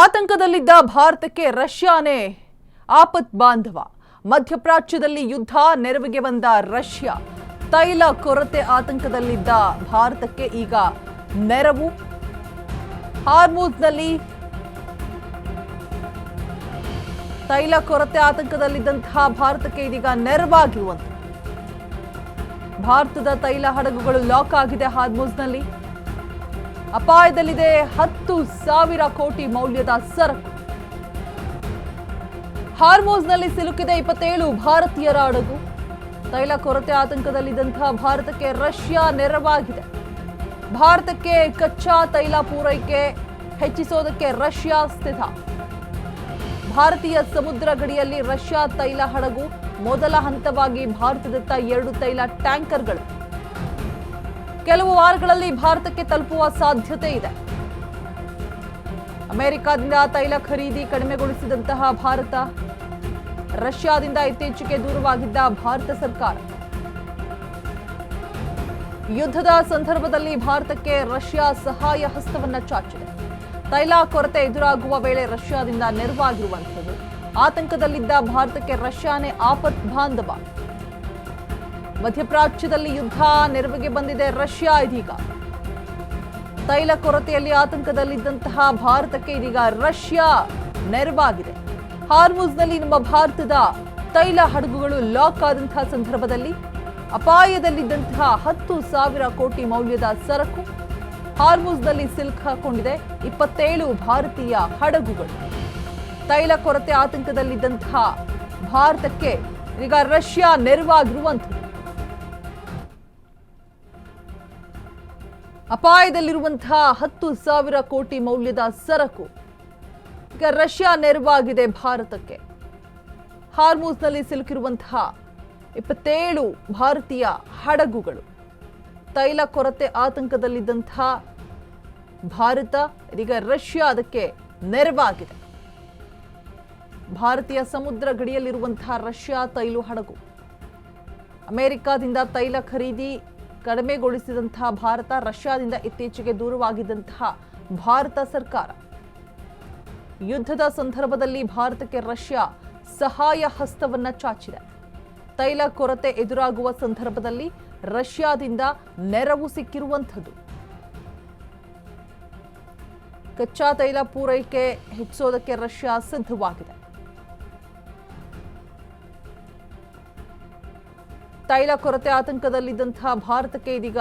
ಆತಂಕದಲ್ಲಿದ್ದ ಭಾರತಕ್ಕೆ ರಷ್ಯಾನೇ ಆಪತ್ ಬಾಂಧವ. ಮಧ್ಯಪ್ರಾಚ್ಯದಲ್ಲಿ ಯುದ್ಧ, ನೆರವಿಗೆ ಬಂದ ರಷ್ಯಾ. ತೈಲ ಕೊರತೆ ಆತಂಕದಲ್ಲಿದ್ದ ಭಾರತಕ್ಕೆ ಈಗ ನೆರವು. ಹಾರ್ಮುಜ್ನಲ್ಲಿ ತೈಲ ಕೊರತೆ ಆತಂಕದಲ್ಲಿದ್ದಂತಹ ಭಾರತಕ್ಕೆ ಇದೀಗ ನೆರವಾಗಿರುವಂತೆ ಭಾರತದ ತೈಲ ಹಡಗುಗಳು ಲಾಕ್ ಆಗಿದೆ. ಹಾರ್ಮುಜ್ನಲ್ಲಿ ಅಪಾಯದಲ್ಲಿದೆ 10,000 ಕೋಟಿ ಮೌಲ್ಯದ ಸರಕು. ಹಾರ್ಮುಜ್ನಲ್ಲಿ ಸಿಲುಕಿದೆ 27 ಭಾರತೀಯರ ಹಡಗು. ತೈಲ ಕೊರತೆ ಆತಂಕದಲ್ಲಿದ್ದಂತಹ ಭಾರತಕ್ಕೆ ರಷ್ಯಾ ನೆರವಾಗಿದೆ. ಭಾರತಕ್ಕೆ ಕಚ್ಚಾ ತೈಲ ಪೂರೈಕೆ ಹೆಚ್ಚಿಸೋದಕ್ಕೆ ರಷ್ಯಾ ಸಿದ್ಧ. ಭಾರತೀಯ ಸಮುದ್ರ ಗಡಿಯಲ್ಲಿ ರಷ್ಯಾ ತೈಲ ಹಡಗು. ಮೊದಲ ಹಂತವಾಗಿ ಭಾರತದತ್ತ 2 ತೈಲ ಟ್ಯಾಂಕರ್ಗಳು ಕೆಲವು ವಾರಗಳಲ್ಲಿ ಭಾರತಕ್ಕೆ ತಲುಪುವ ಸಾಧ್ಯತೆ ಇದೆ. ಅಮೆರಿಕದಿಂದ ತೈಲ ಖರೀದಿ ಕಡಿಮೆಗೊಳಿಸಿದಂತಹ ಭಾರತ, ರಷ್ಯಾದಿಂದ ಇತ್ತೀಚೆಗೆ ದೂರವಾಗಿದ್ದ ಭಾರತ ಸರ್ಕಾರ. ಯುದ್ಧದ ಸಂದರ್ಭದಲ್ಲಿ ಭಾರತಕ್ಕೆ ರಷ್ಯಾ ಸಹಾಯ ಹಸ್ತವನ್ನ ಚಾಚಿದೆ. ತೈಲ ಕೊರತೆ ಎದುರಾಗುವ ವೇಳೆ ರಷ್ಯಾದಿಂದ ನೆರವಾಗಿರುವಂಥದ್ದು. ಆತಂಕದಲ್ಲಿದ್ದ ಭಾರತಕ್ಕೆ ರಷ್ಯಾನೇ ಆಪತ್ ಬಾಂಧವ. ಮಧ್ಯಪ್ರಾಚ್ಯದಲ್ಲಿ ಯುದ್ಧ, ನೆರವಿಗೆ ಬಂದಿದೆ ರಷ್ಯಾ. ಇದೀಗ ತೈಲ ಕೊರತೆಯಲ್ಲಿ ಆತಂಕದಲ್ಲಿದ್ದಂತಹ ಭಾರತಕ್ಕೆ ಇದೀಗ ರಷ್ಯಾ ನೆರವಾಗಿದೆ. ಹಾರ್ಮುಜ್ನಲ್ಲಿ ನಮ್ಮ ಭಾರತದ ತೈಲ ಹಡಗುಗಳು ಲಾಕ್ ಆದಂತಹ ಸಂದರ್ಭದಲ್ಲಿ ಅಪಾಯದಲ್ಲಿದ್ದಂತಹ 10,000 ಕೋಟಿ ಮೌಲ್ಯದ ಸರಕು ಹಾರ್ಮುಜ್ನಲ್ಲಿ ಸಿಲುಕಿಕೊಂಡಿದೆ. 27 ಭಾರತೀಯ ಹಡಗುಗಳು. ತೈಲ ಕೊರತೆ ಆತಂಕದಲ್ಲಿದ್ದಂತಹ ಭಾರತಕ್ಕೆ ಈಗ ರಷ್ಯಾ ನೆರವಾಗಿರುವಂಥದ್ದು. ಅಪಾಯದಲ್ಲಿರುವಂತಹ 10,000 ಕೋಟಿ ಮೌಲ್ಯದ ಸರಕು ಈಗ ರಷ್ಯಾ ನೆರವಾಗಿದೆ ಭಾರತಕ್ಕೆ. ಹಾರ್ಮುಜ್ನಲ್ಲಿ ಸಿಲುಕಿರುವಂತಹ 27 ಭಾರತೀಯ ಹಡಗುಗಳು. ತೈಲ ಕೊರತೆ ಆತಂಕದಲ್ಲಿದ್ದಂತಹ ಭಾರತ ಇದೀಗ ರಷ್ಯಾ ಅದಕ್ಕೆ ನೆರವಾಗಿದೆ. ಭಾರತೀಯ ಸಮುದ್ರ ಗಡಿಯಲ್ಲಿರುವಂತಹ ರಷ್ಯಾ ತೈಲ ಹಡಗು. ಅಮೆರಿಕದಿಂದ ತೈಲ ಖರೀದಿ ಕಡಿಮೆಗೊಳಿಸಿದಂತಹ ಭಾರತ, ರಷ್ಯಾದಿಂದ ಇತ್ತೀಚೆಗೆ ದೂರವಾಗಿದ್ದಂತಹ ಭಾರತ ಸರ್ಕಾರ. ಯುದ್ಧದ ಸಂದರ್ಭದಲ್ಲಿ ಭಾರತಕ್ಕೆ ರಷ್ಯಾ ಸಹಾಯ ಹಸ್ತವನ್ನ ಚಾಚಿದೆ. ತೈಲ ಕೊರತೆ ಎದುರಾಗುವ ಸಂದರ್ಭದಲ್ಲಿ ರಷ್ಯಾದಿಂದ ನೆರವು ಸಿಕ್ಕಿರುವಂಥದ್ದು. ಕಚ್ಚಾ ತೈಲ ಪೂರೈಕೆ ಹೆಚ್ಚಿಸೋದಕ್ಕೆ ರಷ್ಯಾ ಸಿದ್ಧವಾಗಿದೆ. ತೈಲ ಕೊರತೆ ಆತಂಕದಲ್ಲಿದ್ದಂತಹ ಭಾರತಕ್ಕೆ ಇದೀಗ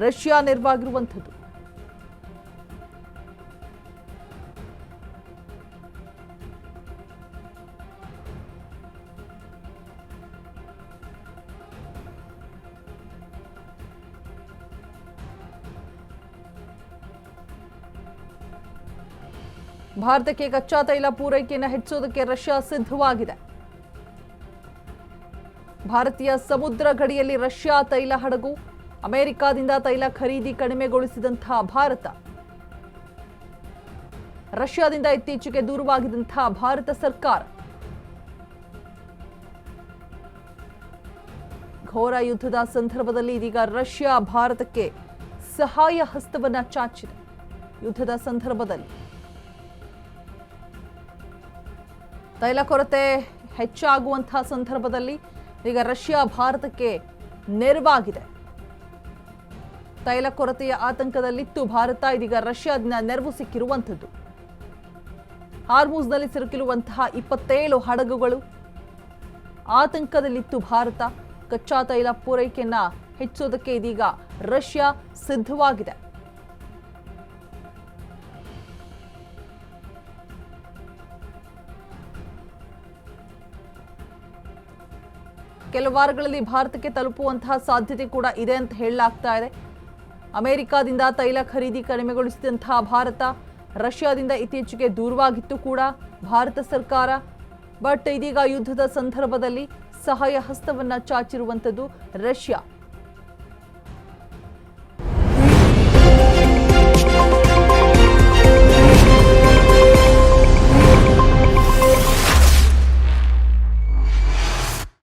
ರಷ್ಯಾ ನೆರವಾಗಿರುವಂಥದ್ದು. ಭಾರತಕ್ಕೆ ಕಚ್ಚಾ ತೈಲ ಪೂರೈಕೆಯನ್ನು ಹೆಚ್ಚಿಸೋದಕ್ಕೆ ರಷ್ಯಾ ಸಿದ್ಧವಾಗಿದೆ. ಭಾರತೀಯ ಸಮುದ್ರ ಗಡಿಯಲ್ಲಿ ರಷ್ಯಾ ತೈಲ ಹಡಗು. ಅಮೆರಿಕದಿಂದ ತೈಲ ಖರೀದಿ ಕಡಿಮೆಗೊಳಿಸಿದಂತಹ ಭಾರತ, ರಷ್ಯಾದಿಂದ ಇತ್ತೀಚೆಗೆ ದೂರವಾಗಿದ್ದಂತಹ ಭಾರತ ಸರ್ಕಾರ. ಘೋರ ಯುದ್ಧದ ಸಂದರ್ಭದಲ್ಲಿ ಇದೀಗ ರಷ್ಯಾ ಭಾರತಕ್ಕೆ ಸಹಾಯ ಹಸ್ತವನ್ನ ಚಾಚಿದೆ. ಯುದ್ಧದ ಸಂದರ್ಭದಲ್ಲಿ ತೈಲ ಕೊರತೆ ಹೆಚ್ಚಾಗುವಂತಹ ಸಂದರ್ಭದಲ್ಲಿ ಈಗ ರಷ್ಯಾ ಭಾರತಕ್ಕೆ ನೆರವಾಗಿದೆ. ತೈಲ ಕೊರತೆಯ ಆತಂಕದಲ್ಲಿತ್ತು ಭಾರತ, ಇದೀಗ ರಷ್ಯಾದಿಂದ ನೆರವು ಸಿಕ್ಕಿರುವಂಥದ್ದು. ಹಾರ್ಮುಜ್ನಲ್ಲಿ ಸಿಲುಕಿರುವಂತಹ 27 ಹಡಗುಗಳು. ಆತಂಕದಲ್ಲಿತ್ತು ಭಾರತ. ಕಚ್ಚಾ ತೈಲ ಪೂರೈಕೆಯನ್ನ ಹೆಚ್ಚಿಸೋದಕ್ಕೆ ಇದೀಗ ರಷ್ಯಾ ಸಿದ್ಧವಾಗಿದೆ. ಕೆಲವು ವಾರಗಳಲ್ಲಿ ಭಾರತಕ್ಕೆ ತಲುಪುವಂತಹ ಸಾಧ್ಯತೆ ಕೂಡ ಇದೆ ಅಂತ ಹೇಳಲಾಗ್ತಾ ಇದೆ. ಅಮೆರಿಕದಿಂದ ತೈಲ ಖರೀದಿ ಕಡಿಮೆಗೊಳಿಸಿದಂತಹ ಭಾರತ, ರಷ್ಯಾದಿಂದ ಇತ್ತೀಚೆಗೆ ದೂರವಾಗಿತ್ತು ಕೂಡ ಭಾರತ ಸರ್ಕಾರ. ಬಟ್ ಇದೀಗ ಯುದ್ಧದ ಸಂದರ್ಭದಲ್ಲಿ ಸಹಾಯ ಹಸ್ತವನ್ನ ಚಾಚಿರುವಂಥದ್ದು ರಷ್ಯಾ.